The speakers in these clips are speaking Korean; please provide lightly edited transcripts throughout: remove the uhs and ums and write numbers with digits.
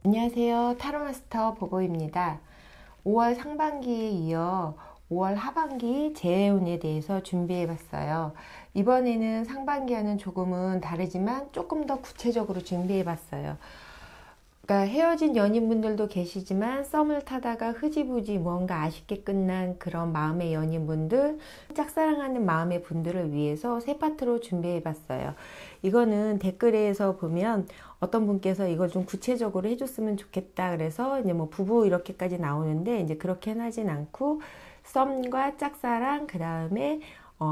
안녕하세요. 타로마스터 보고입니다. 5월 상반기에 이어 5월 하반기 재해운에 대해서 준비해 봤어요. 이번에는 상반기와는 조금은 다르지만 조금 더 구체적으로 준비해 봤어요. 그러니까 헤어진 연인분들도 계시지만 썸을 타다가 흐지부지 뭔가 아쉽게 끝난 그런 마음의 연인분들, 짝사랑하는 마음의 분들을 위해서 세 파트로 준비해 봤어요. 이거는 댓글에서 보면 어떤 분께서 이걸 좀 구체적으로 해줬으면 좋겠다 그래서 이제 뭐 부부 이렇게까지 나오는데 이제 그렇게는 하진 않고 썸과 짝사랑 그 다음에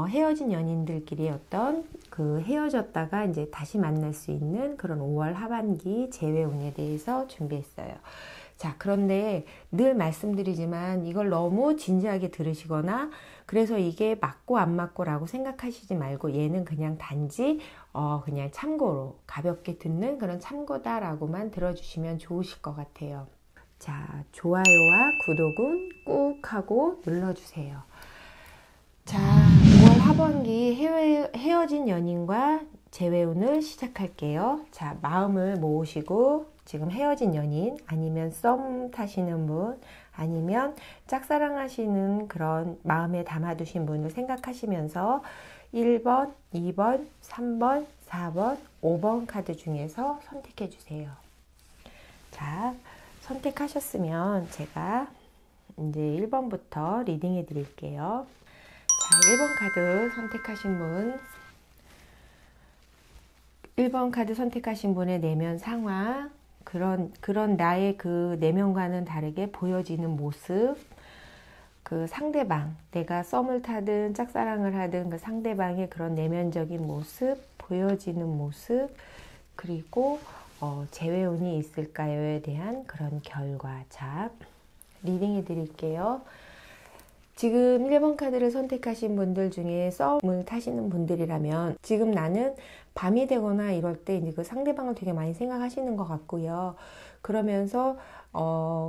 헤어진 연인들끼리 어떤 그 헤어졌다가 이제 다시 만날 수 있는 그런 5월 하반기 재회운에 대해서 준비했어요. 자, 그런데 늘 말씀드리지만 이걸 너무 진지하게 들으시거나 그래서 이게 맞고 안 맞고라고 생각하시지 말고 얘는 그냥 단지 그냥 참고로 가볍게 듣는 그런 참고다라고만 들어주시면 좋으실 것 같아요. 자, 좋아요와 구독은 꾹 하고 눌러주세요. 자, 5월 하반기 헤어진 연인과 재회운을 시작할게요. 자, 마음을 모으시고 지금 헤어진 연인 아니면 썸 타시는 분 아니면 짝사랑하시는 그런 마음에 담아두신 분을 생각하시면서 1번, 2번, 3번, 4번, 5번 카드 중에서 선택해 주세요. 자, 선택하셨으면 제가 이제 1번부터 리딩해 드릴게요. 자, 1번 카드 선택하신 분, 1번 카드 선택하신 분의 내면 상황, 그런 나의 그 내면과는 다르게 보여지는 모습, 그 상대방, 내가 썸을 타든 짝사랑을 하든 그 상대방의 그런 내면적인 모습, 보여지는 모습, 그리고 재회운이 있을까요에 대한 그런 결과. 자, 리딩해 드릴게요. 지금 1번 카드를 선택하신 분들 중에 썸을 타시는 분들이라면 지금 나는 밤이 되거나 이럴 때 이제 그 상대방을 되게 많이 생각하시는 것 같고요. 그러면서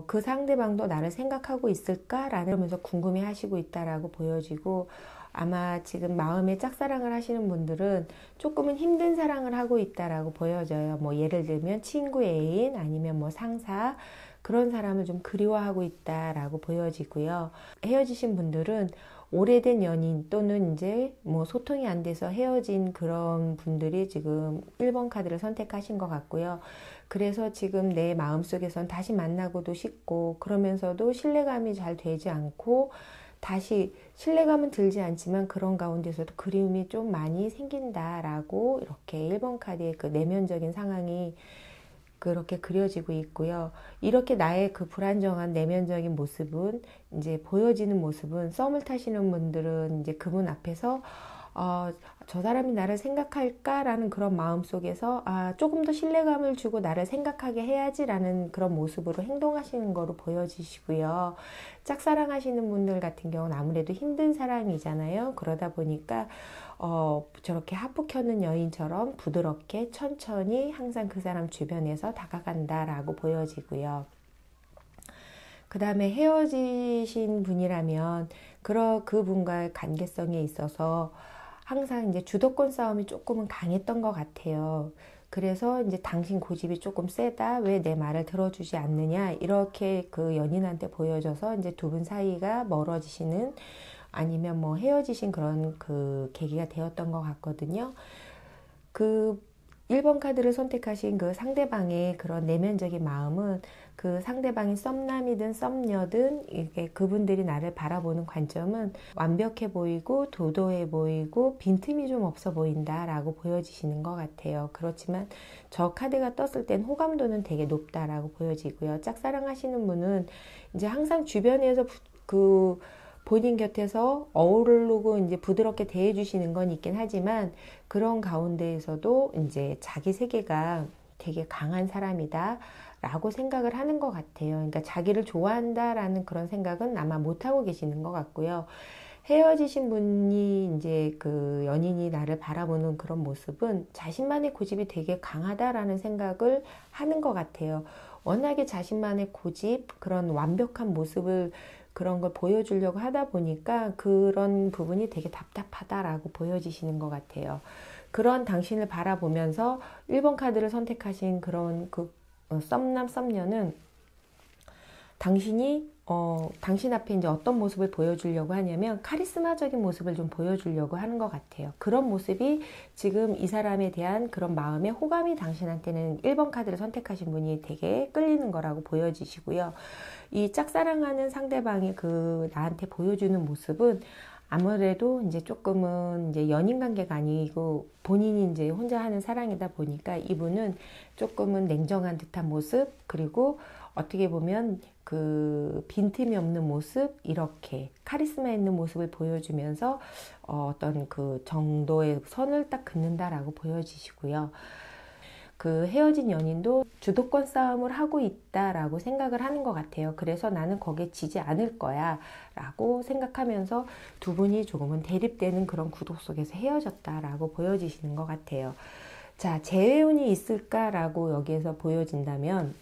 그 상대방도 나를 생각하고 있을까라는 그러면서 궁금해 하시고 있다라고 보여지고 아마 지금 마음에 짝사랑을 하시는 분들은 조금은 힘든 사랑을 하고 있다라고 보여져요. 뭐 예를 들면 친구 애인 아니면 뭐 상사 그런 사람을 좀 그리워하고 있다라고 보여지고요. 헤어지신 분들은 오래된 연인 또는 이제 뭐 소통이 안 돼서 헤어진 그런 분들이 지금 1번 카드를 선택하신 것 같고요. 그래서 지금 내 마음속에선 다시 만나고도 싶고 그러면서도 신뢰감이 잘 되지 않고 다시 신뢰감은 들지 않지만 그런 가운데서도 그리움이 좀 많이 생긴다라고 이렇게 1번 카드의 그 내면적인 상황이 그렇게 그려지고 있고요. 이렇게 나의 그 불안정한 내면적인 모습은 이제 보여지는 모습은 썸을 타시는 분들은 이제 그분 앞에서 저 사람이 나를 생각할까라는 그런 마음 속에서 조금 더 신뢰감을 주고 나를 생각하게 해야지라는 그런 모습으로 행동하시는 거로 보여지시고요. 짝사랑하시는 분들 같은 경우는 아무래도 힘든 사랑이잖아요. 그러다 보니까 저렇게 하프 켜는 여인처럼 부드럽게 천천히 항상 그 사람 주변에서 다가간다라고 보여지고요. 그 다음에 헤어지신 분이라면 그분과의 관계성에 있어서 항상 이제 주도권 싸움이 조금은 강했던 것 같아요. 그래서 이제 당신 고집이 조금 세다. 왜 내 말을 들어주지 않느냐. 이렇게 그 연인한테 보여져서 이제 두 분 사이가 멀어지시는 아니면 뭐 헤어지신 그런 그 계기가 되었던 것 같거든요. 그 1번 카드를 선택하신 그 상대방의 그런 내면적인 마음은 그 상대방이 썸남이든 썸녀든 이게 그분들이 나를 바라보는 관점은 완벽해 보이고 도도해 보이고 빈틈이 좀 없어 보인다라고 보여지시는 것 같아요. 그렇지만 저 카드가 떴을 땐 호감도는 되게 높다라고 보여지고요. 짝사랑하시는 분은 이제 항상 주변에서 본인 곁에서 어우르고 이제 부드럽게 대해주시는 건 있긴 하지만 그런 가운데에서도 이제 자기 세계가 되게 강한 사람이다 라고 생각을 하는 것 같아요. 그러니까 자기를 좋아한다라는 그런 생각은 아마 못하고 계시는 것 같고요. 헤어지신 분이 이제 그 연인이 나를 바라보는 그런 모습은 자신만의 고집이 되게 강하다라는 생각을 하는 것 같아요. 워낙에 자신만의 고집, 그런 완벽한 모습을 그런 걸 보여주려고 하다 보니까 그런 부분이 되게 답답하다라고 보여지시는 것 같아요. 그런 당신을 바라보면서 1번 카드를 선택하신 그런 썸남, 썸녀는 당신 앞에 이제 어떤 모습을 보여주려고 하냐면 카리스마적인 모습을 좀 보여주려고 하는 것 같아요. 그런 모습이 지금 이 사람에 대한 그런 마음의 호감이 당신한테는 1번 카드를 선택하신 분이 되게 끌리는 거라고 보여지시고요. 이 짝사랑하는 상대방이 그 나한테 보여주는 모습은 아무래도 이제 조금은 이제 연인 관계가 아니고 본인이 이제 혼자 하는 사랑이다 보니까 이분은 조금은 냉정한 듯한 모습, 그리고 어떻게 보면 그 빈틈이 없는 모습, 이렇게 카리스마 있는 모습을 보여주면서 어떤 그 정도의 선을 딱 긋는다라고 보여지시고요. 그 헤어진 연인도 주도권 싸움을 하고 있다라고 생각을 하는 것 같아요. 그래서 나는 거기에 지지 않을 거야 라고 생각하면서 두 분이 조금은 대립되는 그런 구도 속에서 헤어졌다라고 보여지시는 것 같아요. 자, 재회운이 있을까라고 여기에서 보여진다면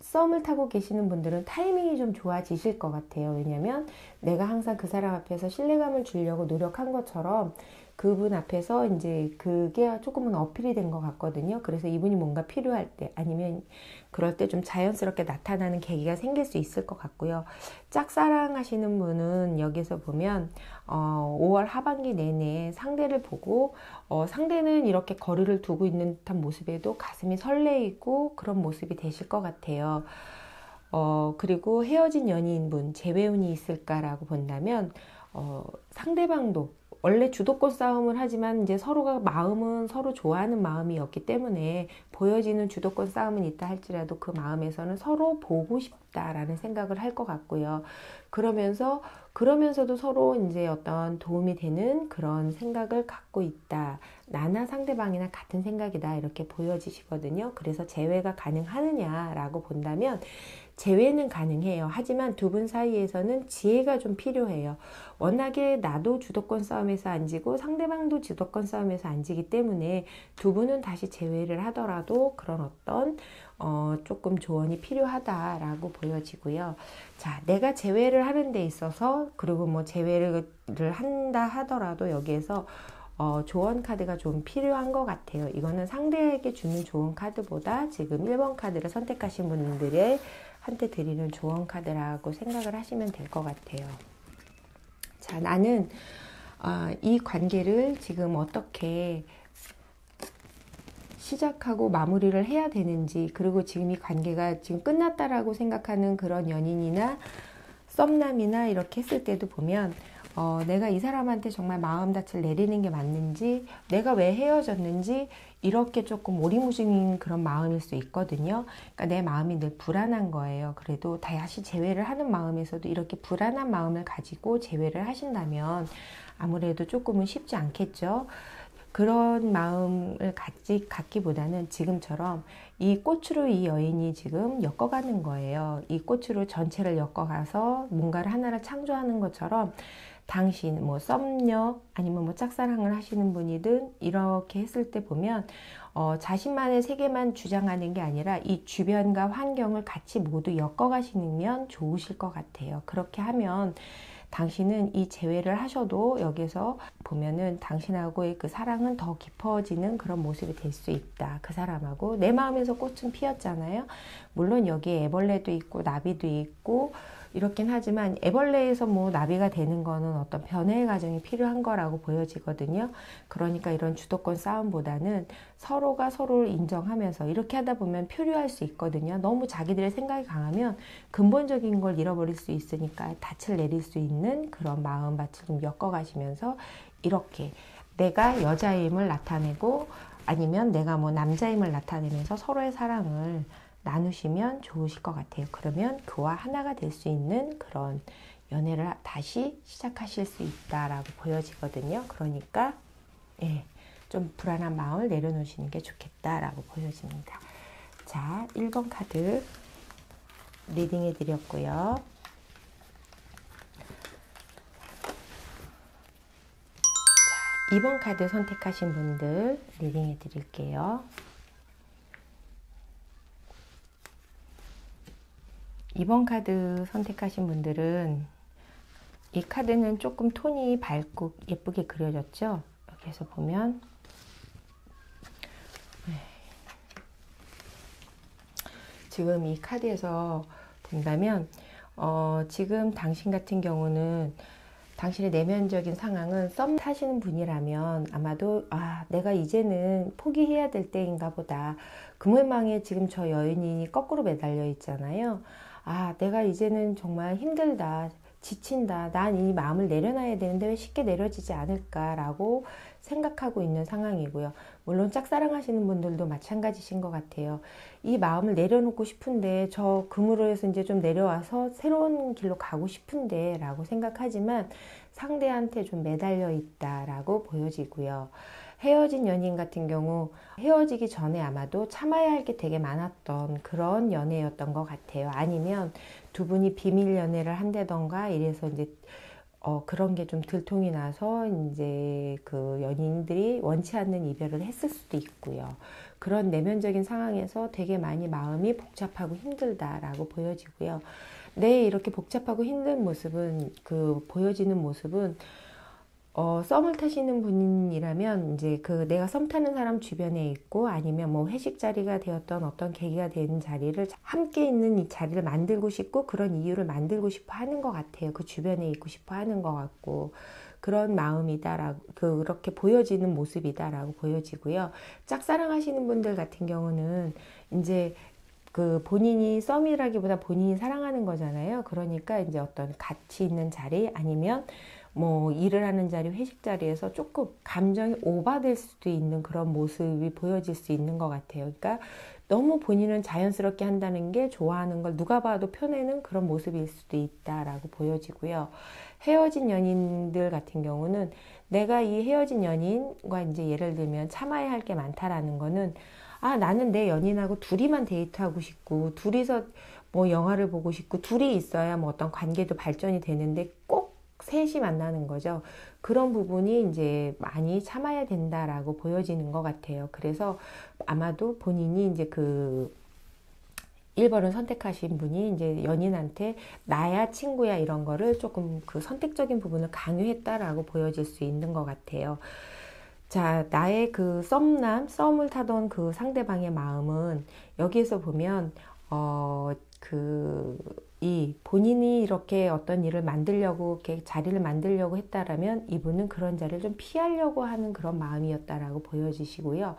썸을 타고 계시는 분들은 타이밍이 좀 좋아지실 것 같아요. 왜냐면 내가 항상 그 사람 앞에서 신뢰감을 주려고 노력한 것처럼 그분 앞에서 이제 그게 조금은 어필이 된 것 같거든요. 그래서 이분이 뭔가 필요할 때 아니면 그럴 때 좀 자연스럽게 나타나는 계기가 생길 수 있을 것 같고요. 짝사랑 하시는 분은 여기서 보면 5월 하반기 내내 상대를 보고 상대는 이렇게 거리를 두고 있는 듯한 모습에도 가슴이 설레이고 그런 모습이 되실 것 같아요. 그리고 헤어진 연인분 재회운이 있을까라고 본다면 상대방도 원래 주도권 싸움을 하지만 이제 서로가 마음은 서로 좋아하는 마음이었기 때문에 보여지는 주도권 싸움은 있다 할지라도 그 마음에서는 서로 보고 싶다라는 생각을 할 것 같고요. 그러면서도 서로 이제 어떤 도움이 되는 그런 생각을 갖고 있다. 나나 상대방이나 같은 생각이다. 이렇게 보여지시거든요. 그래서 재회가 가능하느냐라고 본다면 재회는 가능해요. 하지만 두 분 사이에서는 지혜가 좀 필요해요. 워낙에 나도 주도권 싸움에서 안 지고 상대방도 주도권 싸움에서 안 지기 때문에 두 분은 다시 재회를 하더라도 그런 어떤 조금 조언이 필요하다라고 보여지고요. 자, 내가 재회를 하는 데 있어서 그리고 뭐 재회를 한다 하더라도 여기에서 조언 카드가 좀 필요한 것 같아요. 이거는 상대에게 주는 조언 카드보다 지금 1번 카드를 선택하신 분들의 한테 드리는 조언 카드라고 생각을 하시면 될 것 같아요. 자, 나는 이 관계를 지금 어떻게 시작하고 마무리를 해야 되는지, 그리고 지금 이 관계가 지금 끝났다라고 생각하는 그런 연인이나 썸남이나 이렇게 했을 때도 보면 내가 이 사람한테 정말 마음다치를 내리는 게 맞는지, 내가 왜 헤어졌는지 이렇게 조금 오리무중인 그런 마음일 수 있거든요. 그러니까 내 마음이 늘 불안한 거예요. 그래도 다시 재회를 하는 마음에서도 이렇게 불안한 마음을 가지고 재회를 하신다면 아무래도 조금은 쉽지 않겠죠. 그런 마음을 갖기보다는 지금처럼 이 꽃으로 이 여인이 지금 엮어가는 거예요. 이 꽃으로 전체를 엮어가서 뭔가를 하나를 창조하는 것처럼 당신, 뭐 썸녀 아니면 뭐 짝사랑을 하시는 분이든 이렇게 했을 때 보면 자신만의 세계만 주장하는 게 아니라 이 주변과 환경을 같이 모두 엮어가시면 좋으실 것 같아요. 그렇게 하면 당신은 이 재회를 하셔도 여기서 보면은 당신하고의 그 사랑은 더 깊어지는 그런 모습이 될 수 있다. 그 사람하고 내 마음에서 꽃은 피었잖아요. 물론 여기에 애벌레도 있고 나비도 있고 이렇긴 하지만 애벌레에서 뭐 나비가 되는 거는 어떤 변화의 과정이 필요한 거라고 보여지거든요. 그러니까 이런 주도권 싸움보다는 서로가 서로를 인정하면서 이렇게 하다 보면 표류할 수 있거든요. 너무 자기들의 생각이 강하면 근본적인 걸 잃어버릴 수 있으니까 닻을 내릴 수 있는 그런 마음밭을 좀 엮어가시면서 이렇게 내가 여자임을 나타내고 아니면 내가 뭐 남자임을 나타내면서 서로의 사랑을 나누시면 좋으실 것 같아요. 그러면 그와 하나가 될 수 있는 그런 연애를 다시 시작하실 수 있다라고 보여지거든요. 그러니까 좀 불안한 마음을 내려놓으시는 게 좋겠다라고 보여집니다. 자, 1번 카드 리딩해 드렸고요. 자, 2번 카드 선택하신 분들 리딩해 드릴게요. 2번 카드 선택하신 분들은 이 카드는 조금 톤이 밝고 예쁘게 그려졌죠. 여기에서 보면 지금 이 카드에서 본다면 지금 당신 같은 경우는 당신의 내면적인 상황은 썸 타시는 분이라면 아마도 내가 이제는 포기해야 될 때인가 보다. 그물망에 지금 저 여인이 거꾸로 매달려 있잖아요. 내가 이제는 정말 힘들다. 지친다. 난 이 마음을 내려놔야 되는데 왜 쉽게 내려지지 않을까라고 생각하고 있는 상황이고요. 물론 짝사랑하시는 분들도 마찬가지신 것 같아요. 이 마음을 내려놓고 싶은데 저 그물에서 이제 좀 내려와서 새로운 길로 가고 싶은데 라고 생각하지만 상대한테 좀 매달려 있다라고 보여지고요. 헤어진 연인 같은 경우 헤어지기 전에 아마도 참아야 할 게 되게 많았던 그런 연애였던 것 같아요. 아니면 두 분이 비밀 연애를 한다던가 이래서 이제 그런 게 좀 들통이 나서 이제 그 연인들이 원치 않는 이별을 했을 수도 있고요. 그런 내면적인 상황에서 되게 많이 마음이 복잡하고 힘들다라고 보여지고요. 이렇게 복잡하고 힘든 모습은 보여지는 모습은 썸을 타시는 분이라면 이제 내가 썸 타는 사람 주변에 있고 아니면 뭐 회식 자리가 되었던 어떤 계기가 되는 자리를 함께 있는 이 자리를 만들고 싶고 그런 이유를 만들고 싶어 하는 것 같아요. 그 주변에 있고 싶어 하는 것 같고 그런 마음이다라고 그렇게 보여지는 모습이다라고 보여지고요. 짝사랑하시는 분들 같은 경우는 이제 본인이 썸이라기보다 본인이 사랑하는 거잖아요. 그러니까 이제 어떤 가치 있는 자리 아니면 뭐 일을 하는 자리, 회식 자리에서 조금 감정이 오바될 수도 있는 그런 모습이 보여질 수 있는 것 같아요. 그러니까 너무 본인은 자연스럽게 한다는 게 좋아하는 걸 누가 봐도 펴내는 그런 모습일 수도 있다라고 보여지고요. 헤어진 연인들 같은 경우는 내가 이 헤어진 연인과 이제 예를 들면 참아야 할 게 많다라는 거는 나는 내 연인하고 둘이만 데이트하고 싶고 둘이서 뭐 영화를 보고 싶고 둘이 있어야 뭐 어떤 관계도 발전이 되는데 꼭 셋이 만나는 거죠. 그런 부분이 이제 많이 참아야 된다라고 보여지는 것 같아요. 그래서 아마도 본인이 이제 1번을 선택하신 분이 이제 연인한테 나야 친구야 이런 거를 조금 선택적인 부분을 강요했다라고 보여질 수 있는 것 같아요. 자, 나의 썸을 타던 그 상대방의 마음은 여기에서 보면 본인이 이렇게 어떤 일을 만들려고 이렇게 자리를 만들려고 했다라면 이분은 그런 자리를 좀 피하려고 하는 그런 마음이었다라고 보여지시고요.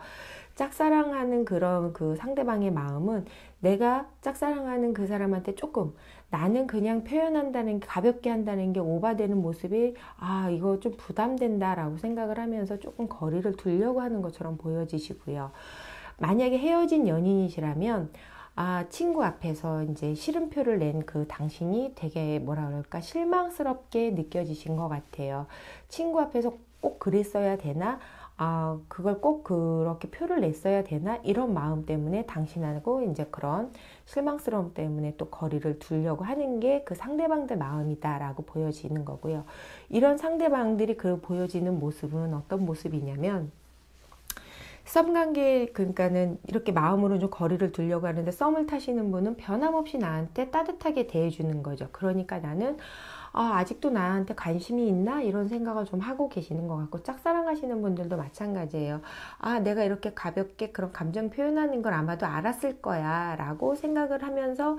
짝사랑하는 그런 상대방의 마음은 내가 짝사랑하는 그 사람한테 조금 나는 그냥 표현한다는 게 가볍게 한다는 게 오바되는 모습이 이거 좀 부담된다라고 생각을 하면서 조금 거리를 두려고 하는 것처럼 보여지시고요. 만약에 헤어진 연인이시라면 친구 앞에서 이제 실음표를 낸 당신이 되게 뭐라 그럴까 실망스럽게 느껴지신 것 같아요. 친구 앞에서 꼭 그랬어야 되나? 그걸 꼭 그렇게 표를 냈어야 되나? 이런 마음 때문에 당신하고 이제 그런 실망스러움 때문에 또 거리를 두려고 하는 게 그 상대방들 마음이다라고 보여지는 거고요. 이런 상대방들이 보여지는 모습은 어떤 모습이냐면 썸관계 그러니까는 이렇게 마음으로 좀 거리를 두려고 하는데 썸을 타시는 분은 변함없이 나한테 따뜻하게 대해주는 거죠. 그러니까 나는 아직도 나한테 관심이 있나? 이런 생각을 좀 하고 계시는 것 같고 짝사랑하시는 분들도 마찬가지예요. 내가 이렇게 가볍게 그런 감정 표현하는 걸 아마도 알았을 거야 라고 생각을 하면서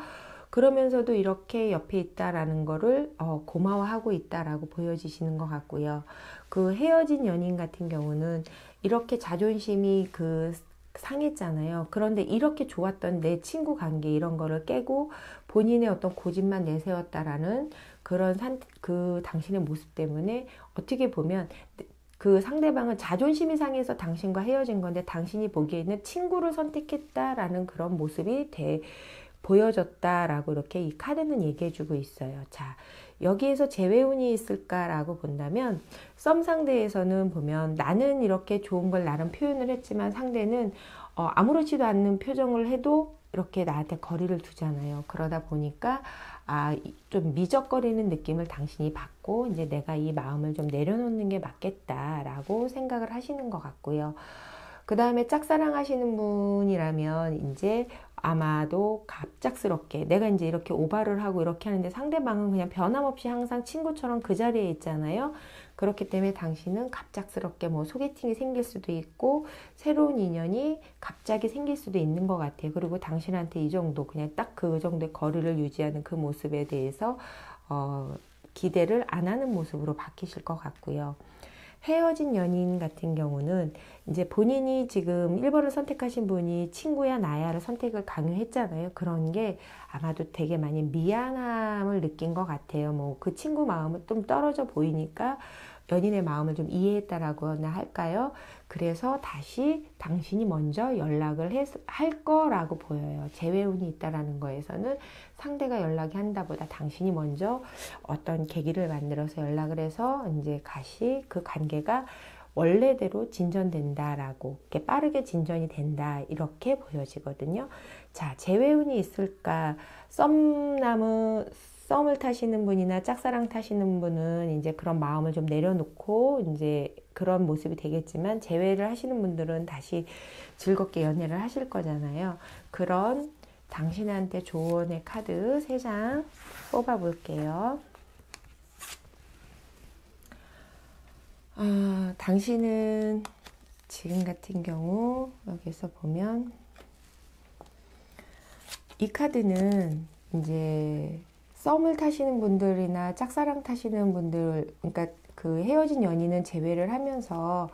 그러면서도 이렇게 옆에 있다라는 거를 고마워하고 있다라고 보여지시는 것 같고요. 헤어진 연인 같은 경우는 이렇게 자존심이 상했잖아요. 그런데 이렇게 좋았던 내 친구 관계 이런 거를 깨고 본인의 어떤 고집만 내세웠다라는 그런 당신의 모습 때문에 어떻게 보면 상대방은 자존심이 상해서 당신과 헤어진 건데 당신이 보기에는 친구를 선택했다라는 그런 모습이 보여졌다라고 이렇게 이 카드는 얘기해주고 있어요. 자, 여기에서 재회운이 있을까라고 본다면 썸 상대에서는 보면 나는 이렇게 좋은 걸 나름 표현을 했지만 상대는 아무렇지도 않는 표정을 해도 이렇게 나한테 거리를 두잖아요. 그러다 보니까 좀 미적거리는 느낌을 당신이 받고 이제 내가 이 마음을 좀 내려놓는 게 맞겠다라고 생각을 하시는 것 같고요. 그 다음에 짝사랑하시는 분이라면 이제 아마도 갑작스럽게 내가 이제 이렇게 오바를 하고 이렇게 하는데 상대방은 그냥 변함없이 항상 친구처럼 그 자리에 있잖아요. 그렇기 때문에 당신은 갑작스럽게 뭐 소개팅이 생길 수도 있고 새로운 인연이 갑자기 생길 수도 있는 것 같아요. 그리고 당신한테 이 정도 그냥 딱 그 정도의 거리를 유지하는 그 모습에 대해서 기대를 안 하는 모습으로 바뀌실 것 같고요. 헤어진 연인 같은 경우는 이제 본인이 지금 1번을 선택하신 분이 친구야 나야를 선택을 강요했잖아요. 그런 게 아마도 되게 많이 미안함을 느낀 것 같아요. 뭐 그 친구 마음은 좀 떨어져 보이니까 연인의 마음을 좀 이해했다라고나 할까요? 그래서 다시 당신이 먼저 연락을 할 거라고 보여요. 재회운이 있다라는 거에서는 상대가 연락이 한다보다 당신이 먼저 어떤 계기를 만들어서 연락을 해서 이제 다시 그 관계가 원래대로 진전된다라고, 이렇게 빠르게 진전이 된다, 이렇게 보여지거든요. 자, 재회운이 있을까? 썸을 타시는 분이나 짝사랑 타시는 분은 이제 그런 마음을 좀 내려놓고 이제 그런 모습이 되겠지만, 재회를 하시는 분들은 다시 즐겁게 연애를 하실 거잖아요. 그런 당신한테 조언의 카드 3장 뽑아 볼게요. 당신은 지금 같은 경우 여기서 보면 이 카드는 이제 썸을 타시는 분들이나 짝사랑 타시는 분들, 그러니까 그 헤어진 연인은 제외를 하면서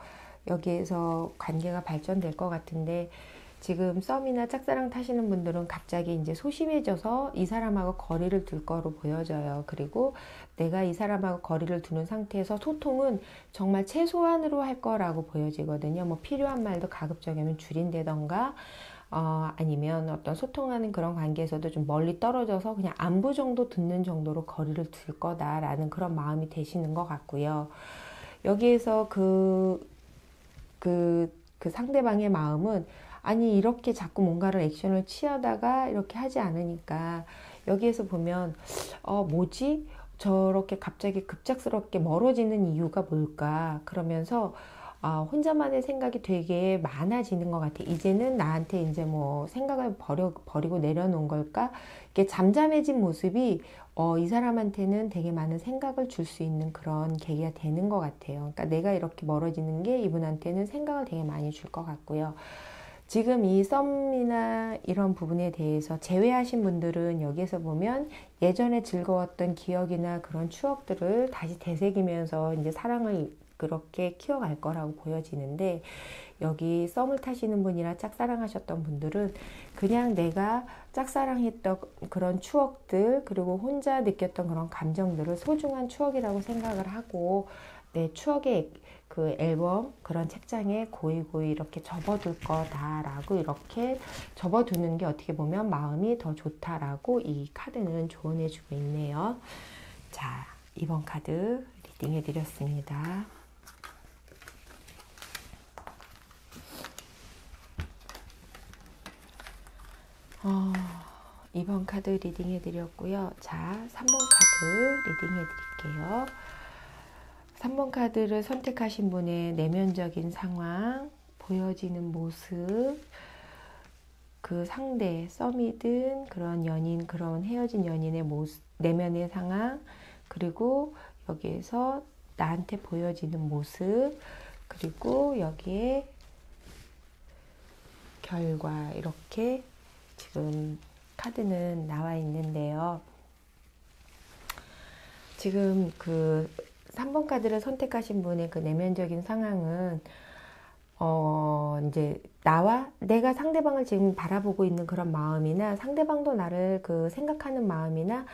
여기에서 관계가 발전될 것 같은데, 지금 썸이나 짝사랑 타시는 분들은 갑자기 이제 소심해져서 이 사람하고 거리를 둘 거로 보여져요. 그리고 내가 이 사람하고 거리를 두는 상태에서 소통은 정말 최소한으로 할 거라고 보여지거든요. 뭐 필요한 말도 가급적이면 줄인다던가, 아니면 어떤 소통하는 그런 관계에서도 좀 멀리 떨어져서 그냥 안부 정도 듣는 정도로 거리를 둘 거다라는 그런 마음이 되시는 것 같고요. 여기에서 그 상대방의 마음은, 아니 이렇게 자꾸 뭔가를 액션을 취하다가 이렇게 하지 않으니까, 여기에서 보면 뭐지? 저렇게 갑자기 급작스럽게 멀어지는 이유가 뭘까? 그러면서 혼자만의 생각이 되게 많아지는 것 같아. 이제는 나한테 이제 뭐 생각을 버리고 내려놓은 걸까? 이렇게 잠잠해진 모습이 이 사람한테는 되게 많은 생각을 줄 수 있는 그런 계기가 되는 것 같아요. 그러니까 내가 이렇게 멀어지는 게 이분한테는 생각을 되게 많이 줄 것 같고요. 지금 이 썸이나 이런 부분에 대해서 제외하신 분들은 여기에서 보면 예전에 즐거웠던 기억이나 그런 추억들을 다시 되새기면서 이제 사랑을 그렇게 키워갈 거라고 보여지는데, 여기 썸을 타시는 분이나 짝사랑하셨던 분들은 그냥 내가 짝사랑했던 그런 추억들, 그리고 혼자 느꼈던 그런 감정들을 소중한 추억이라고 생각을 하고 내 추억의 그 앨범, 그런 책장에 고이고이 이렇게 접어둘 거다라고, 이렇게 접어두는 게 어떻게 보면 마음이 더 좋다라고 이 카드는 조언해주고 있네요. 자, 이번 카드 리딩해드렸습니다. 이번 카드 리딩해드렸고요. 자, 3번 카드 리딩해드릴게요. 3번 카드를 선택하신 분의 내면적인 상황, 보여지는 모습, 그 상대, 썸이든 그런 연인, 그런 헤어진 연인의 모습, 내면의 상황, 그리고 여기에서 나한테 보여지는 모습, 그리고 여기에 결과, 이렇게 지금 카드는 나와 있는데요. 지금 그 3번 카드를 선택하신 분의 그 내면적인 상황은 이제 내가 상대방을 지금 바라보고 있는 그런 마음이나 상대방도 나를 그 생각하는 마음이나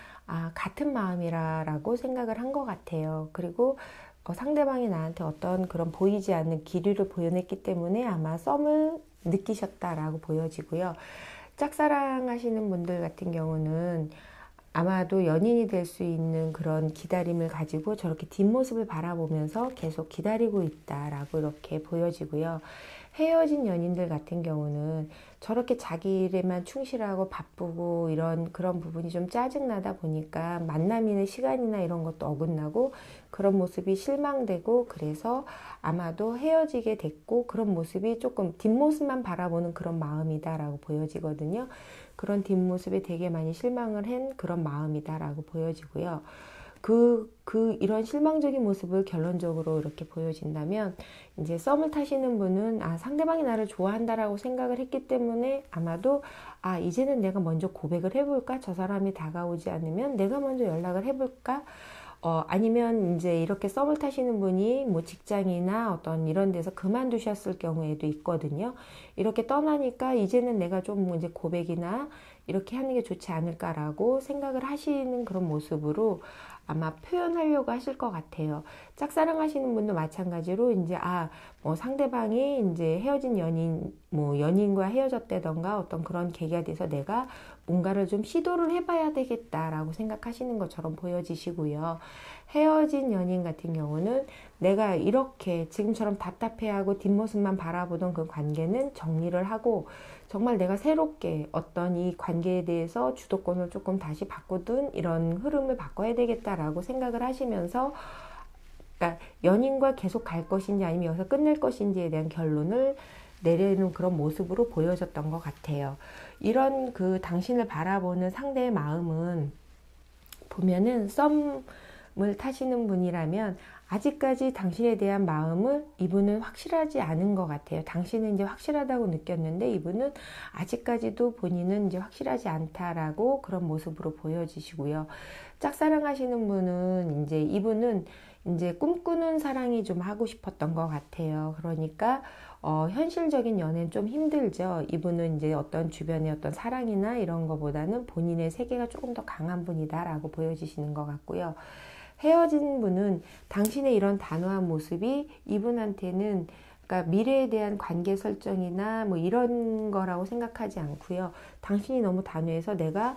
같은 마음이라고 생각을 한 것 같아요. 그리고 상대방이 나한테 어떤 그런 보이지 않는 기류를 보여냈기 때문에 아마 썸을 느끼셨다라고 보여지고요. 짝사랑 하시는 분들 같은 경우는 아마도 연인이 될 수 있는 그런 기다림을 가지고 저렇게 뒷모습을 바라보면서 계속 기다리고 있다라고 이렇게 보여지고요. 헤어진 연인들 같은 경우는 저렇게 자기 일에만 충실하고 바쁘고 이런 그런 부분이 좀 짜증나다 보니까 만남이나 시간이나 이런 것도 어긋나고 그런 모습이 실망되고 그래서 아마도 헤어지게 됐고 그런 모습이 조금 뒷모습만 바라보는 그런 마음이다라고 보여지거든요. 그런 뒷모습에 되게 많이 실망을 한 그런 마음이다라고 보여지고요. 이런 실망적인 모습을 결론적으로 이렇게 보여진다면, 이제 썸을 타시는 분은, 상대방이 나를 좋아한다라고 생각을 했기 때문에 아마도, 이제는 내가 먼저 고백을 해볼까? 저 사람이 다가오지 않으면 내가 먼저 연락을 해볼까? 아니면 이제 이렇게 썸을 타시는 분이 뭐 직장이나 어떤 이런 데서 그만두셨을 경우에도 있거든요. 이렇게 떠나니까 이제는 내가 좀 이제 고백이나 이렇게 하는 게 좋지 않을까라고 생각을 하시는 그런 모습으로 아마 표현하려고 하실 것 같아요. 짝사랑 하시는 분도 마찬가지로 이제 뭐 상대방이 이제 헤어진 연인과 헤어졌다던가 어떤 그런 계기가 돼서 내가 뭔가를 좀 시도를 해봐야 되겠다라고 생각하시는 것처럼 보여지시고요. 헤어진 연인 같은 경우는 내가 이렇게 지금처럼 답답해하고 뒷모습만 바라보던 그 관계는 정리를 하고 정말 내가 새롭게 어떤 이 관계에 대해서 주도권을 조금 다시 바꾸든 이런 흐름을 바꿔야 되겠다라고 생각을 하시면서, 그러니까 연인과 계속 갈 것인지 아니면 여기서 끝낼 것인지에 대한 결론을 내리는 그런 모습으로 보여졌던 것 같아요. 이런 당신을 바라보는 상대의 마음은 보면은 썸을 타시는 분이라면 아직까지 당신에 대한 마음을 이분은 확실하지 않은 것 같아요. 당신은 이제 확실하다고 느꼈는데 이분은 아직까지도 본인은 이제 확실하지 않다라고 그런 모습으로 보여지시고요. 짝사랑 하시는 분은 이제 이분은 이제 꿈꾸는 사랑이 좀 하고 싶었던 것 같아요. 그러니까 현실적인 연애는 좀 힘들죠. 이분은 이제 어떤 주변의 어떤 사랑이나 이런 거보다는 본인의 세계가 조금 더 강한 분이다라고 보여지시는 것 같고요. 헤어진 분은 당신의 이런 단호한 모습이 이분한테는, 그러니까 미래에 대한 관계 설정이나 뭐 이런 거라고 생각하지 않고요. 당신이 너무 단호해서 내가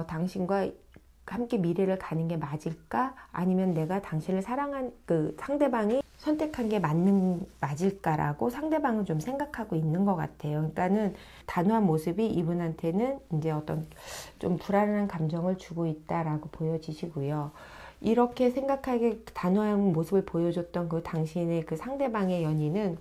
당신과 함께 미래를 가는 게 맞을까? 아니면 내가 당신을 사랑한 상대방이 선택한 게 맞을까라고 상대방은 좀 생각하고 있는 것 같아요. 그러니까는 단호한 모습이 이분한테는 이제 어떤 좀 불안한 감정을 주고 있다라고 보여지시고요. 이렇게 생각하게 단호한 모습을 보여줬던 당신의 상대방의 연인은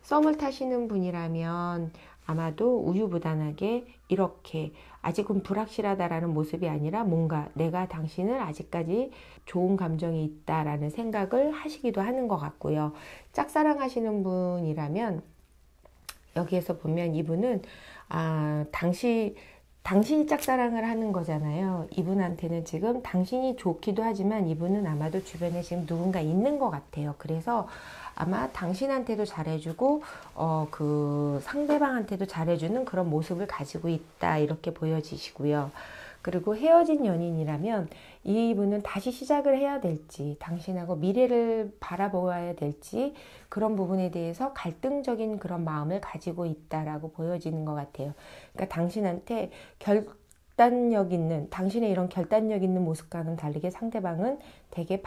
썸을 타시는 분이라면 아마도 우유부단하게 이렇게 아직은 불확실하다라는 모습이 아니라 뭔가 내가 당신을 아직까지 좋은 감정이 있다라는 생각을 하시기도 하는 것 같고요. 짝사랑 하시는 분이라면 여기에서 보면 이분은 당신이 짝사랑을 하는 거잖아요. 이분한테는 지금 당신이 좋기도 하지만 이분은 아마도 주변에 지금 누군가 있는 것 같아요. 그래서 아마 당신한테도 잘해주고 상대방한테도 잘해주는 그런 모습을 가지고 있다 이렇게 보여지시고요. 그리고 헤어진 연인이라면 이분은 다시 시작을 해야 될지 당신하고 미래를 바라보아야 될지 그런 부분에 대해서 갈등적인 그런 마음을 가지고 있다라고 보여지는 것 같아요. 그러니까 당신한테 당신의 이런 결단력 있는 모습과는 다르게 상대방은 되게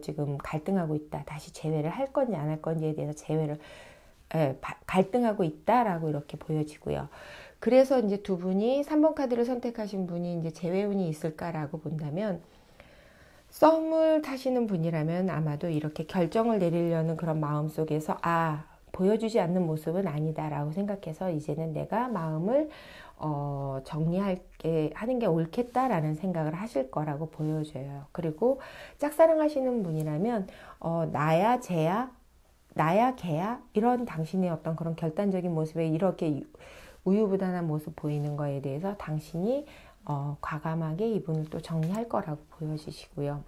지금 갈등하고 있다. 다시 재회를 할 건지 안 할 건지에 대해서 갈등하고 있다라고 이렇게 보여지고요. 그래서 이제 두 분이 3번 카드를 선택하신 분이 이제 재회운이 있을까라고 본다면, 썸을 타시는 분이라면 아마도 이렇게 결정을 내리려는 그런 마음 속에서 보여주지 않는 모습은 아니다라고 생각해서 이제는 내가 마음을 정리할게 하는 게 옳겠다라는 생각을 하실 거라고 보여져요. 그리고 짝사랑 하시는 분이라면 나야 쟤야 나야 걔야 이런 당신의 어떤 그런 결단적인 모습에 이렇게 우유부단한 모습 보이는 거에 대해서 당신이 과감하게 이분을 또 정리할 거라고 보여지시고요.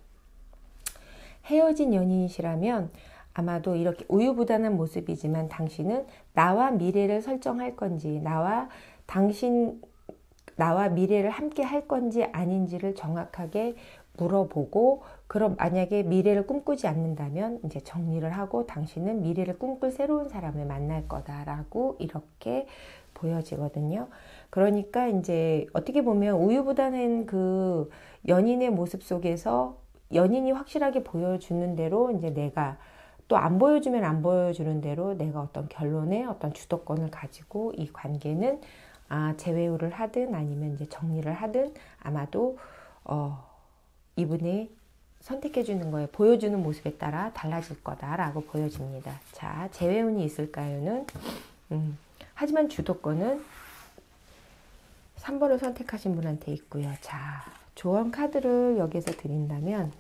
헤어진 연인이시라면 아마도 이렇게 우유부단한 모습이지만 당신은 나와 미래를 설정할 건지 나와 미래를 함께 할 건지 아닌지를 정확하게 물어보고, 그럼 만약에 미래를 꿈꾸지 않는다면 이제 정리를 하고 당신은 미래를 꿈꿀 새로운 사람을 만날 거다라고 이렇게 보여지거든요. 그러니까 이제 어떻게 보면 우유부단한 연인의 모습 속에서 연인이 확실하게 보여주는 대로 이제 내가 또 안 보여주면 안 보여주는 대로 내가 어떤 결론에 어떤 주도권을 가지고 이 관계는 재회우를 하든 아니면 이제 정리를 하든 아마도 이분이 선택해 주는 거에 보여주는 모습에 따라 달라질 거다라고 보여집니다. 자, 재회운이 있을까요는 하지만 주도권은 3번을 선택하신 분한테 있고요. 자, 조언 카드를 여기서 드린다면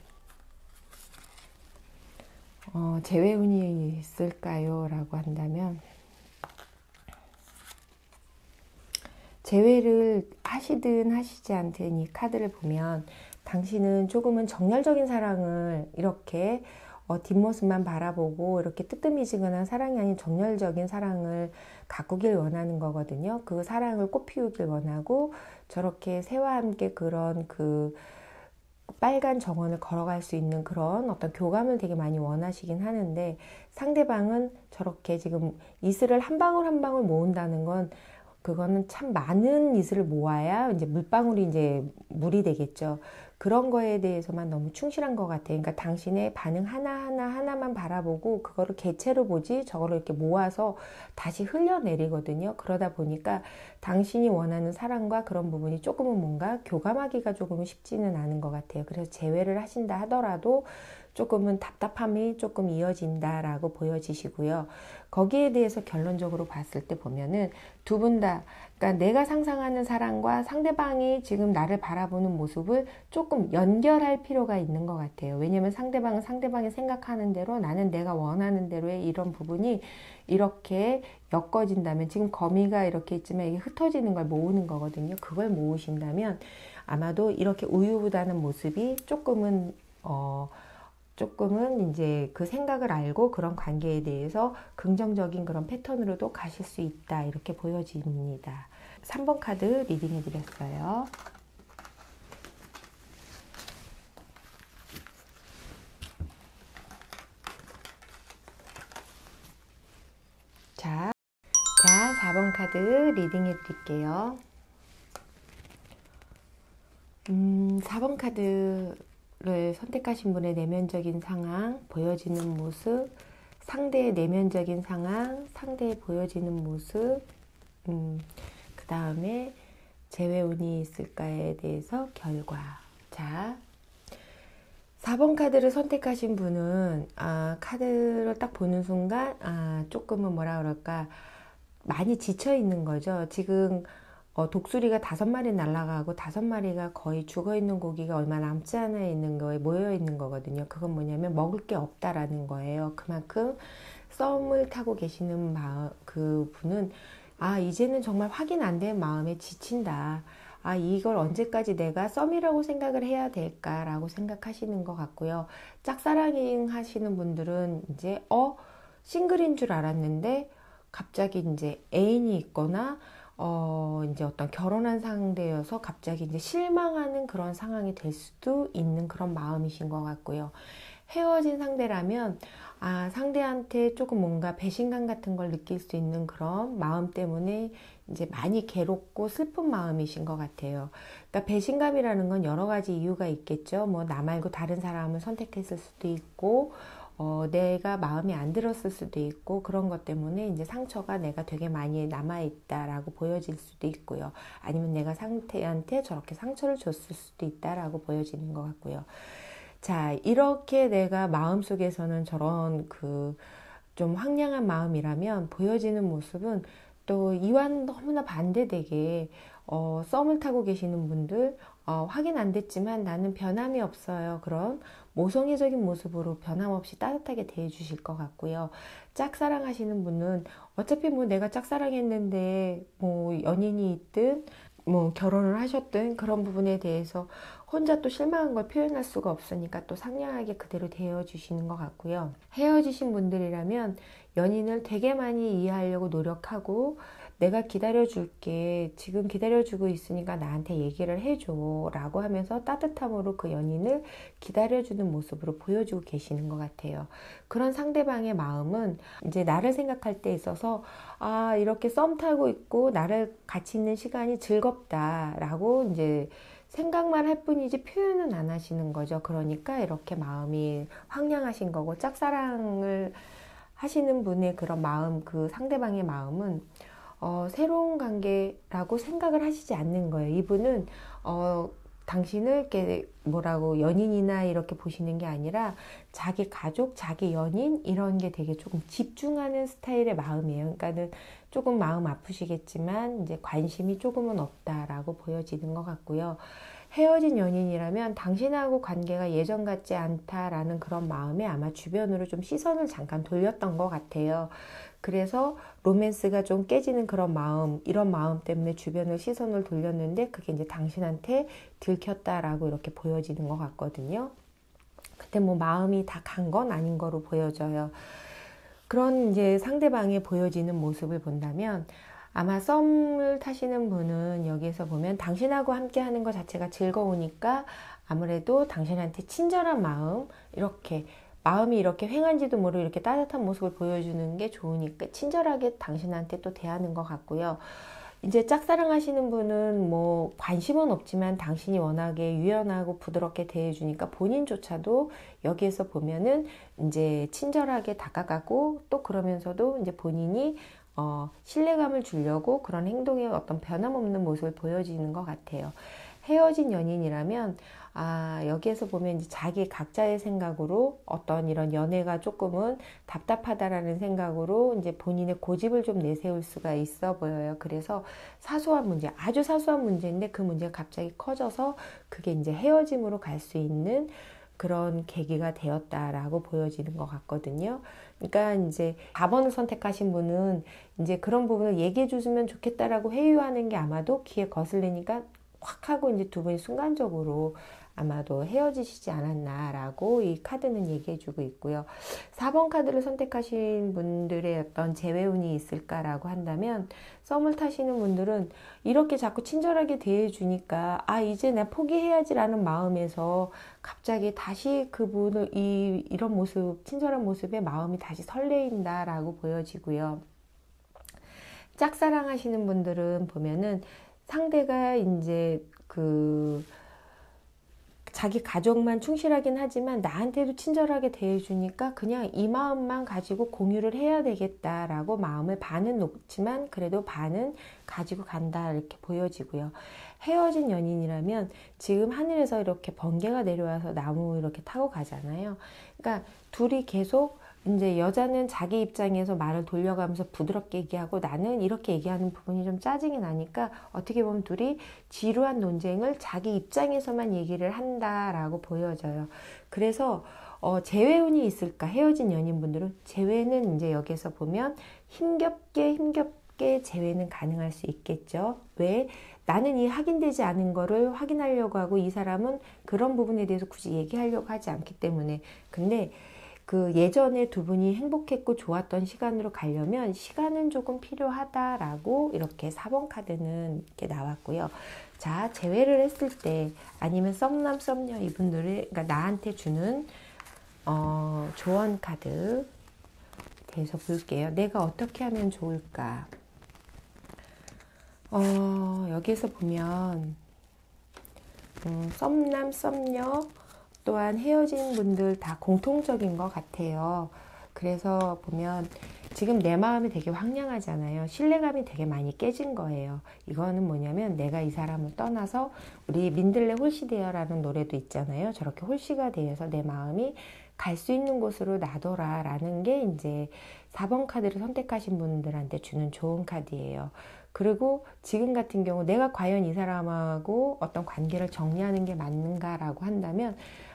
재회운이 있을까요? 라고 한다면 재회를 하시든 하시지 않든 이 카드를 보면 당신은 조금은 정열적인 사랑을 이렇게 뒷모습만 바라보고 이렇게 뜨뜻미지근한 사랑이 아닌 정열적인 사랑을 가꾸길 원하는 거거든요. 그 사랑을 꽃피우길 원하고 저렇게 새와 함께 그런 그 빨간 정원을 걸어갈 수 있는 그런 어떤 교감을 되게 많이 원하시긴 하는데 상대방은 저렇게 지금 이슬을 한 방울 한 방울 모은다는 건 그거는 참 많은 이슬을 모아야 이제 물방울이 이제 물이 되겠죠. 그런 거에 대해서만 너무 충실한 것 같아요. 그러니까 당신의 반응 하나만 바라보고 그거를 개체로 보지 저거를 이렇게 모아서 다시 흘려내리거든요. 그러다 보니까 당신이 원하는 사랑과 그런 부분이 조금은 뭔가 교감하기가 조금 쉽지는 않은 것 같아요. 그래서 재회를 하신다 하더라도 조금은 답답함이 조금 이어진다라고 보여지시고요. 거기에 대해서 결론적으로 봤을 때 보면은 두 분 다, 그러니까 내가 상상하는 사랑과 상대방이 지금 나를 바라보는 모습을 조금 연결할 필요가 있는 것 같아요. 왜냐면 상대방은 상대방이 생각하는 대로 나는 내가 원하는 대로의 이런 부분이 이렇게 엮어진다면 지금 거미가 이렇게 있지만 이게 흩어지는 걸 모으는 거거든요. 그걸 모으신다면 아마도 이렇게 우유부단한 모습이 조금은 이제 그 생각을 알고 그런 관계에 대해서 긍정적인 그런 패턴으로도 가실 수 있다. 이렇게 보여집니다. 3번 카드 리딩해 드렸어요. 자, 4번 카드 리딩해 드릴게요. 4번 카드를 선택하신 분의 내면적인 상황, 보여지는 모습, 상대의 내면적인 상황, 상대의 보여지는 모습, 그 다음에 재회운이 있을까에 대해서 결과. 자, 4번 카드를 선택하신 분은 카드를 딱 보는 순간 조금은 뭐라 그럴까 많이 지쳐 있는 거죠. 지금 독수리가 5마리 날아가고 5마리가 거의 죽어 있는 고기가 얼마 남지 않아 있는 거에 모여 있는 거거든요. 그건 뭐냐면 먹을 게 없다라는 거예요. 그만큼 썸을 타고 계시는 그 분은 이제는 정말 확인 안 된 마음에 지친다. 이걸 언제까지 내가 썸이라고 생각을 해야 될까라고 생각하시는 것 같고요. 짝사랑ing 하시는 분들은 이제 싱글인 줄 알았는데 갑자기 이제 애인이 있거나 이제 어떤 결혼한 상대여서 갑자기 이제 실망하는 그런 상황이 될 수도 있는 그런 마음이신 것 같고요. 헤어진 상대라면 상대한테 조금 뭔가 배신감 같은 걸 느낄 수 있는 그런 마음 때문에 이제 많이 괴롭고 슬픈 마음이신 것 같아요. 그러니까 배신감이라는 건 여러 가지 이유가 있겠죠. 뭐 나 말고 다른 사람을 선택했을 수도 있고 내가 마음에 안 들었을 수도 있고 그런 것 때문에 이제 상처가 내가 되게 많이 남아있다라고 보여질 수도 있고요. 아니면 내가 상대한테 저렇게 상처를 줬을 수도 있다라고 보여지는 것 같고요. 자, 이렇게 내가 마음속에서는 저런 좀 황량한 마음이라면 보여지는 모습은 또 이와는 너무나 반대되게 썸을 타고 계시는 분들 확인 안 됐지만 나는 변함이 없어요. 그런 모성애적인 모습으로 변함없이 따뜻하게 대해 주실 것 같고요. 짝사랑 하시는 분은 어차피 뭐 내가 짝사랑했는데 뭐 연인이 있든 뭐 결혼을 하셨든 그런 부분에 대해서 혼자 또 실망한 걸 표현할 수가 없으니까 또 상냥하게 그대로 대해주시는 것 같고요. 헤어지신 분들이라면 연인을 되게 많이 이해하려고 노력하고 내가 기다려줄게, 지금 기다려주고 있으니까 나한테 얘기를 해줘 라고 하면서 따뜻함으로 그 연인을 기다려주는 모습으로 보여주고 계시는 것 같아요. 그런 상대방의 마음은 이제 나를 생각할 때 있어서 이렇게 썸 타고 있고 나를 같이 있는 시간이 즐겁다 라고 이제 생각만 할 뿐이지 표현은 안 하시는 거죠. 그러니까 이렇게 마음이 황량하신 거고, 짝사랑을 하시는 분의 그런 마음, 그 상대방의 마음은 새로운 관계라고 생각을 하시지 않는 거예요. 이분은 당신을 이렇게 뭐라고 연인이나 이렇게 보시는 게 아니라 자기 가족, 자기 연인 이런 게 되게 조금 집중하는 스타일의 마음이에요. 그러니까는 조금 마음 아프시겠지만 이제 관심이 조금은 없다라고 보여지는 것 같고요. 헤어진 연인이라면 당신하고 관계가 예전 같지 않다라는 그런 마음에 아마 주변으로 좀 시선을 잠깐 돌렸던 것 같아요. 그래서 로맨스가 좀 깨지는 그런 마음, 이런 마음 때문에 주변을 시선을 돌렸는데 그게 이제 당신한테 들켰다라고 이렇게 보여지는 것 같거든요. 그때 뭐 마음이 다 간 건 아닌 거로 보여져요. 그런 이제 상대방의 보여지는 모습을 본다면 아마 썸을 타시는 분은 여기에서 보면 당신하고 함께 하는 것 자체가 즐거우니까 아무래도 당신한테 친절한 마음, 이렇게 마음이 이렇게 횡한지도 모르고 이렇게 따뜻한 모습을 보여주는 게 좋으니까 친절하게 당신한테 또 대하는 것 같고요. 이제 짝사랑 하시는 분은 뭐 관심은 없지만 당신이 워낙에 유연하고 부드럽게 대해주니까 본인조차도 여기에서 보면은 이제 친절하게 다가가고 또 그러면서도 이제 본인이 신뢰감을 주려고 그런 행동에 어떤 변함없는 모습을 보여지는 것 같아요. 헤어진 연인이라면 여기에서 보면 이제 자기 각자의 생각으로 어떤 이런 연애가 조금은 답답하다라는 생각으로 이제 본인의 고집을 좀 내세울 수가 있어 보여요. 그래서 사소한 문제, 아주 사소한 문제인데 그 문제가 갑자기 커져서 그게 이제 헤어짐으로 갈 수 있는 그런 계기가 되었다라고 보여지는 것 같거든요. 그러니까 이제 4번을 선택하신 분은 이제 그런 부분을 얘기해 주시면 좋겠다라고 회유하는 게 아마도 귀에 거슬리니까 확 하고 이제 두 분이 순간적으로 아마도 헤어지시지 않았나라고 이 카드는 얘기해주고 있고요. 4번 카드를 선택하신 분들의 어떤 재회운이 있을까라고 한다면 썸을 타시는 분들은 이렇게 자꾸 친절하게 대해주니까 이제 내가 포기해야지라는 마음에서 갑자기 다시 그분을 이런 모습, 친절한 모습에 마음이 다시 설레인다라고 보여지고요. 짝사랑 하시는 분들은 보면은 상대가 이제 자기 가족만 충실하긴 하지만 나한테도 친절하게 대해주니까 그냥 이 마음만 가지고 공유를 해야 되겠다라고 마음을 반은 놓지만 그래도 반은 가지고 간다 이렇게 보여지고요. 헤어진 연인이라면 지금 하늘에서 이렇게 번개가 내려와서 나무 이렇게 타고 가잖아요. 그러니까 둘이 계속 이제 여자는 자기 입장에서 말을 돌려가면서 부드럽게 얘기하고 나는 이렇게 얘기하는 부분이 좀 짜증이 나니까 어떻게 보면 둘이 지루한 논쟁을 자기 입장에서만 얘기를 한다라고 보여져요. 그래서 재회운이 있을까? 헤어진 연인분들은 재회는 이제 여기서 보면 힘겹게 재회는 가능할 수 있겠죠. 왜? 나는 이 확인되지 않은 거를 확인하려고 하고 이 사람은 그런 부분에 대해서 굳이 얘기하려고 하지 않기 때문에. 근데 그 예전에 두 분이 행복했고 좋았던 시간으로 가려면 시간은 조금 필요하다라고 이렇게 4번 카드는 이렇게 나왔고요. 자, 재회를 했을 때 아니면 썸남 썸녀 이분들이 그러니까 나한테 주는 조언 카드 대해서 볼게요. 내가 어떻게 하면 좋을까? 여기서 보면 썸남 썸녀 또한 헤어진 분들 다 공통적인 것 같아요. 그래서 보면 지금 내 마음이 되게 황량하잖아요. 신뢰감이 되게 많이 깨진 거예요. 이거는 뭐냐면 내가 이 사람을 떠나서 우리 민들레 홀시되어라는 노래도 있잖아요. 저렇게 홀시가 되어서 내 마음이 갈 수 있는 곳으로 놔둬라 라는 게 이제 4번 카드를 선택하신 분들한테 주는 좋은 카드예요. 그리고 지금 같은 경우 내가 과연 이 사람하고 어떤 관계를 정리하는 게 맞는가라고 한다면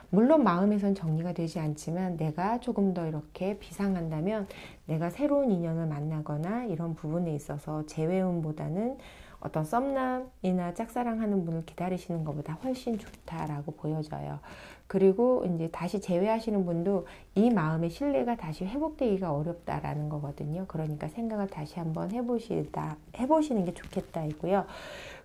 물론 마음에선 정리가 되지 않지만 내가 조금 더 이렇게 비상한다면 내가 새로운 인연을 만나거나 이런 부분에 있어서 재회운보다는 어떤 썸남이나 짝사랑하는 분을 기다리시는 것보다 훨씬 좋다라고 보여져요. 그리고 이제 다시 재회하시는 분도 이 마음의 신뢰가 다시 회복되기가 어렵다라는 거거든요. 그러니까 생각을 다시 한번 해보시는 게 좋겠다 이고요.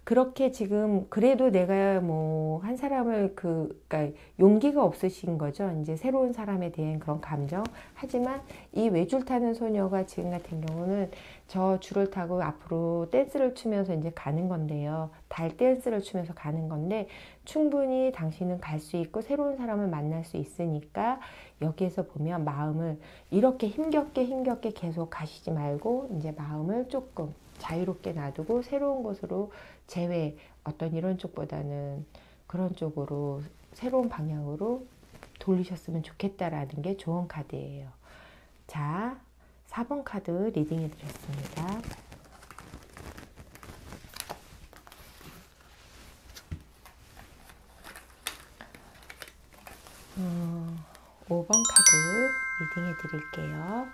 그렇게 지금 그래도 내가 뭐 한 사람을 그러니까 용기가 없으신 거죠. 이제 새로운 사람에 대한 그런 감정. 하지만 이 외줄 타는 소녀가 지금 같은 경우는 저 줄을 타고 앞으로 댄스를 추면서 이제 가는 건데요. 달 댄스를 추면서 가는 건데 충분히 당신은 갈 수 있고 새로운 사람을 만날 수 있으니까 여기에서 보면 마음을 이렇게 힘겹게 계속 가시지 말고 이제 마음을 조금 자유롭게 놔두고 새로운 곳으로 어떤 이런 쪽보다는 그런 쪽으로 새로운 방향으로 돌리셨으면 좋겠다라는 게 좋은 카드예요. 자, 4번 카드 리딩해 드렸습니다. 5번 카드 리딩해 드릴게요.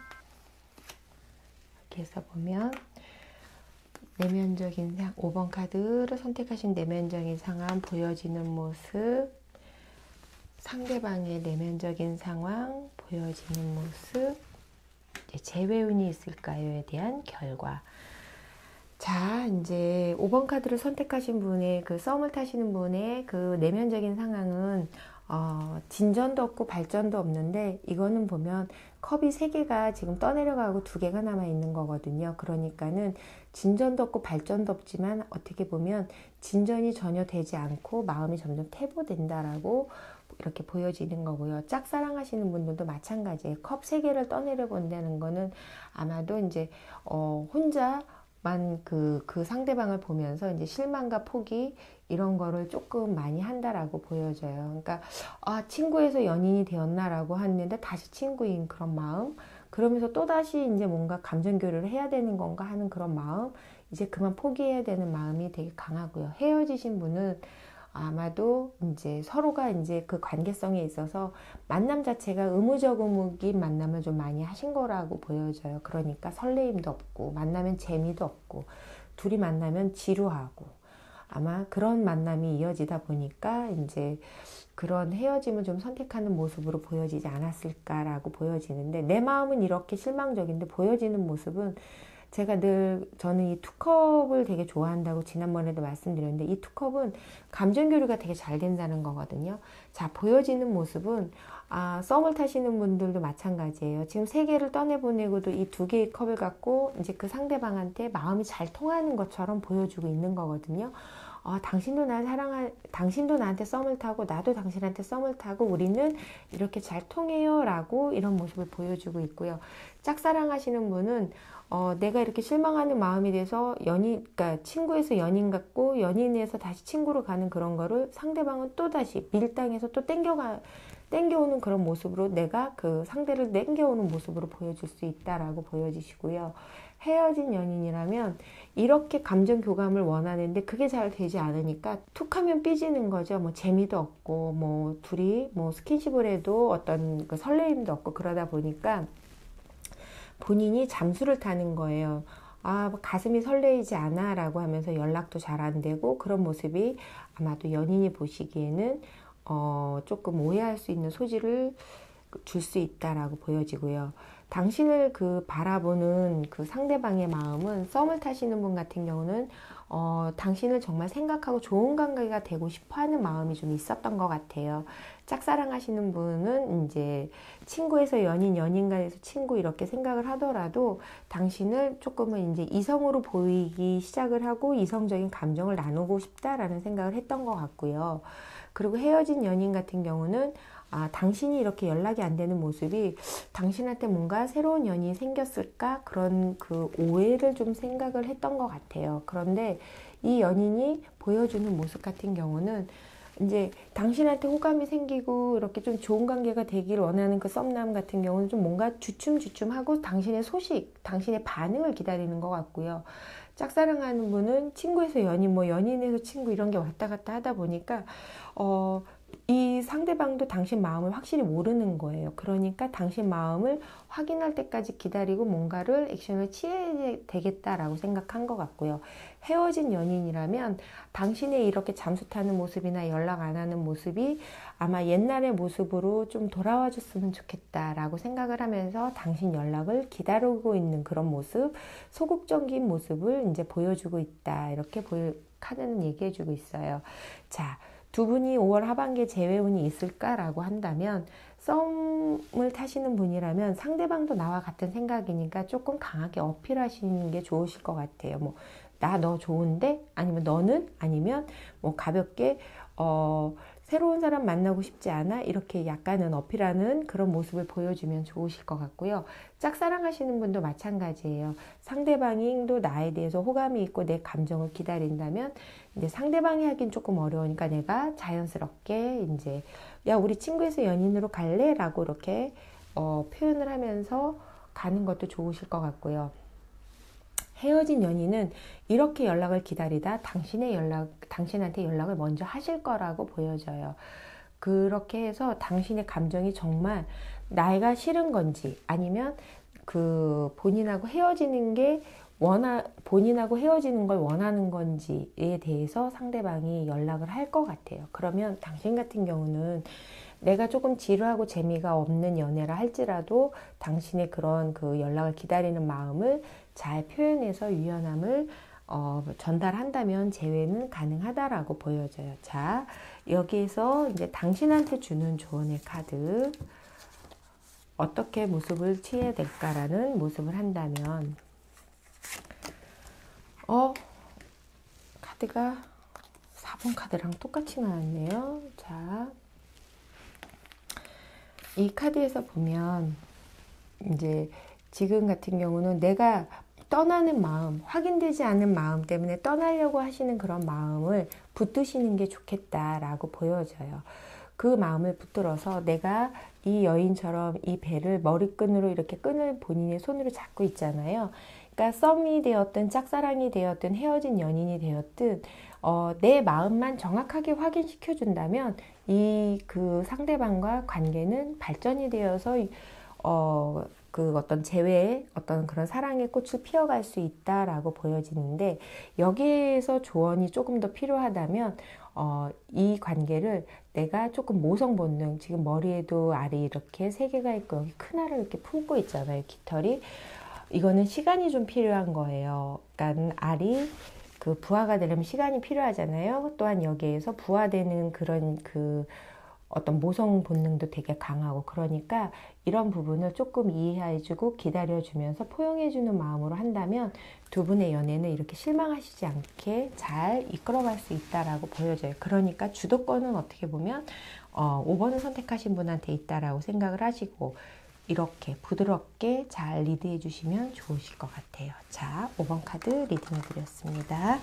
이렇게 해서 보면 내면적인 5번 카드를 선택하신 내면적인 상황, 보여지는 모습, 상대방의 내면적인 상황, 보여지는 모습, 재회운이 있을까요에 대한 결과. 자, 이제 5번 카드를 선택하신 분의 그 썸을 타시는 분의 그 내면적인 상황은 진전도 없고 발전도 없는데 이거는 보면 컵이 3개가 지금 떠내려가고 2개가 남아 있는 거거든요. 그러니까는 진전도 없고 발전도 없지만 어떻게 보면 진전이 전혀 되지 않고 마음이 점점 퇴보된다라고 이렇게 보여지는 거고요. 짝사랑하시는 분들도 마찬가지예요. 컵 3개를 떠내려 본다는 거는 아마도 이제 혼자만 그 상대방을 보면서 이제 실망과 포기 이런 거를 조금 많이 한다라고 보여져요. 그러니까 친구에서 연인이 되었나라고 했는데 다시 친구인 그런 마음, 그러면서 또다시 이제 뭔가 감정 교류를 해야 되는 건가 하는 그런 마음, 이제 그만 포기해야 되는 마음이 되게 강하고요. 헤어지신 분은 아마도 이제 서로가 이제 그 관계성에 있어서 만남 자체가 의무적인 만남을 좀 많이 하신 거라고 보여져요. 그러니까 설레임도 없고 만나면 재미도 없고 둘이 만나면 지루하고 아마 그런 만남이 이어지다 보니까 이제 그런 헤어짐을 좀 선택하는 모습으로 보여지지 않았을까라고 보여지는데 내 마음은 이렇게 실망적인데 보여지는 모습은 저는 이 투컵을 되게 좋아한다고 지난번에도 말씀드렸는데 이 투컵은 감정 교류가 되게 잘 된다는 거거든요. 자, 보여지는 모습은 썸을 타시는 분들도 마찬가지예요. 지금 3개를 떠내보내고도 이 2개의 컵을 갖고 이제 그 상대방한테 마음이 잘 통하는 것처럼 보여주고 있는 거거든요. 당신도 나한테 썸을 타고 나도 당신한테 썸을 타고 우리는 이렇게 잘 통해요 라고 이런 모습을 보여주고 있고요. 짝사랑하시는 분은 내가 이렇게 실망하는 마음이 돼서 그러니까 친구에서 연인 같고 연인에서 다시 친구로 가는 그런 거를 상대방은 또 다시 밀당해서 또 땡겨오는 그런 모습으로 내가 그 상대를 땡겨오는 모습으로 보여줄 수 있다라고 보여지시고요. 헤어진 연인이라면 이렇게 감정 교감을 원하는데 그게 잘 되지 않으니까 툭하면 삐지는 거죠. 뭐 재미도 없고 뭐 둘이 뭐 스킨십을 해도 어떤 그 설레임도 없고 그러다 보니까 본인이 잠수를 타는 거예요. 가슴이 설레이지 않아 라고 하면서 연락도 잘 안 되고 그런 모습이 아마도 연인이 보시기에는 조금 오해할 수 있는 소지를 줄 수 있다라고 보여지고요. 당신을 바라보는 그 상대방의 마음은 썸을 타시는 분 같은 경우는 당신을 정말 생각하고 좋은 관계가 되고 싶어 하는 마음이 좀 있었던 것 같아요. 짝사랑하시는 분은 이제 친구에서 연인, 연인간에서 친구 이렇게 생각을 하더라도 당신을 조금은 이제 이성으로 보이기 시작을 하고 이성적인 감정을 나누고 싶다라는 생각을 했던 것 같고요. 그리고 헤어진 연인 같은 경우는 당신이 이렇게 연락이 안 되는 모습이 당신한테 뭔가 새로운 연인이 생겼을까? 그런 그 오해를 좀 생각을 했던 것 같아요. 그런데 이 연인이 보여주는 모습 같은 경우는 이제 당신한테 호감이 생기고 이렇게 좀 좋은 관계가 되기를 원하는 그 썸남 같은 경우는 좀 뭔가 주춤주춤하고 당신의 소식, 당신의 반응을 기다리는 것 같고요. 짝사랑하는 분은 친구에서 연인, 뭐 연인에서 친구 이런 게 왔다 갔다 하다 보니까 이 상대방도 당신 마음을 확실히 모르는 거예요. 그러니까 당신 마음을 확인할 때까지 기다리고 뭔가를 액션을 취해야 되겠다라고 생각한 것 같고요. 헤어진 연인이라면 당신의 이렇게 잠수 타는 모습이나 연락 안 하는 모습이 아마 옛날의 모습으로 좀 돌아와 줬으면 좋겠다라고 생각을 하면서 당신 연락을 기다리고 있는 그런 모습, 소극적인 모습을 이제 보여주고 있다. 이렇게 카드는 얘기해주고 있어요. 자, 두 분이 5월 하반기에 재회운이 있을까라고 한다면 썸을 타시는 분이라면 상대방도 나와 같은 생각이니까 조금 강하게 어필하시는 게 좋으실 것 같아요. 뭐, 나 너 좋은데? 아니면 너는? 아니면 뭐 가볍게 새로운 사람 만나고 싶지 않아? 이렇게 약간은 어필하는 그런 모습을 보여주면 좋으실 것 같고요. 짝사랑하시는 분도 마찬가지예요. 상대방도 나에 대해서 호감이 있고 내 감정을 기다린다면 이제 상대방이 하긴 조금 어려우니까 내가 자연스럽게 이제 야, 우리 친구에서 연인으로 갈래? 라고 이렇게 표현을 하면서 가는 것도 좋으실 것 같고요. 헤어진 연인은 이렇게 연락을 기다리다 당신한테 연락을 먼저 하실 거라고 보여져요. 그렇게 해서 당신의 감정이 정말 나이가 싫은 건지 아니면 본인하고 헤어지는 본인하고 헤어지는 걸 원하는 건지에 대해서 상대방이 연락을 할 것 같아요. 그러면 당신 같은 경우는 내가 조금 지루하고 재미가 없는 연애라 할지라도 당신의 그런 연락을 기다리는 마음을 잘 표현해서 유연함을 전달한다면 재회는 가능하다라고 보여져요. 자, 여기에서 이제 당신한테 주는 조언의 카드, 어떻게 모습을 취해야 될까라는 모습을 한다면 카드가 4번 카드랑 똑같이 나왔네요. 자, 이 카드에서 보면 이제 지금 같은 경우는 내가 떠나는 마음, 확인되지 않은 마음 때문에 떠나려고 하시는 그런 마음을 붙드시는 게 좋겠다라고 보여져요. 그 마음을 붙들어서 내가 이 여인처럼 이 배를 머리끈으로 이렇게 끈을 본인의 손으로 잡고 있잖아요. 그러니까 썸이 되었든 짝사랑이 되었든 헤어진 연인이 되었든 내 마음만 정확하게 확인시켜 준다면 그 상대방과 관계는 발전이 되어서 어떤 재회의 어떤 그런 사랑의 꽃을 피워갈 수 있다라고 보여지는데, 여기에서 조언이 조금 더 필요하다면 이 관계를 내가 조금 모성 본능, 지금 머리에도 알이 이렇게 3개가 있고 여기 큰 알을 이렇게 품고 있잖아요, 깃털이. 이거는 시간이 좀 필요한 거예요. 그러니까 알이 부화가 되려면 시간이 필요하잖아요. 또한 여기에서 부화되는 그런 어떤 모성 본능도 되게 강하고, 그러니까 이런 부분을 조금 이해해주고 기다려주면서 포용해주는 마음으로 한다면 두 분의 연애는 이렇게 실망하시지 않게 잘 이끌어갈 수 있다라고 보여져요. 그러니까 주도권은 어떻게 보면 5번을 선택하신 분한테 있다라고 생각을 하시고 이렇게 부드럽게 잘 리드해 주시면 좋으실 것 같아요. 자, 5번 카드 리딩해 드렸습니다.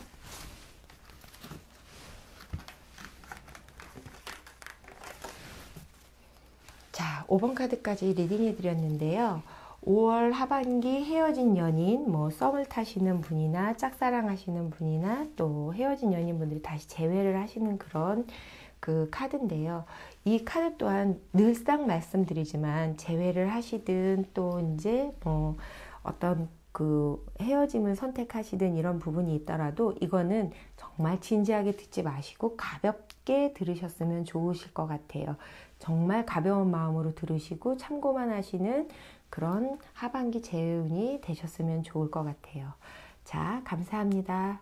자, 5번 카드까지 리딩해 드렸는데요. 5월 하반기 헤어진 연인, 썸을 타시는 분이나 짝사랑 하시는 분이나 또 헤어진 연인분들이 다시 재회를 하시는 그런 카드인데요. 이 카드 또한 늘상 말씀드리지만 재회를 하시든 또 이제 어떤 헤어짐을 선택하시든 이런 부분이 있더라도 이거는 정말 진지하게 듣지 마시고 가볍게 들으셨으면 좋으실 것 같아요. 정말 가벼운 마음으로 들으시고 참고만 하시는 그런 하반기 재운이 되셨으면 좋을 것 같아요. 자, 감사합니다.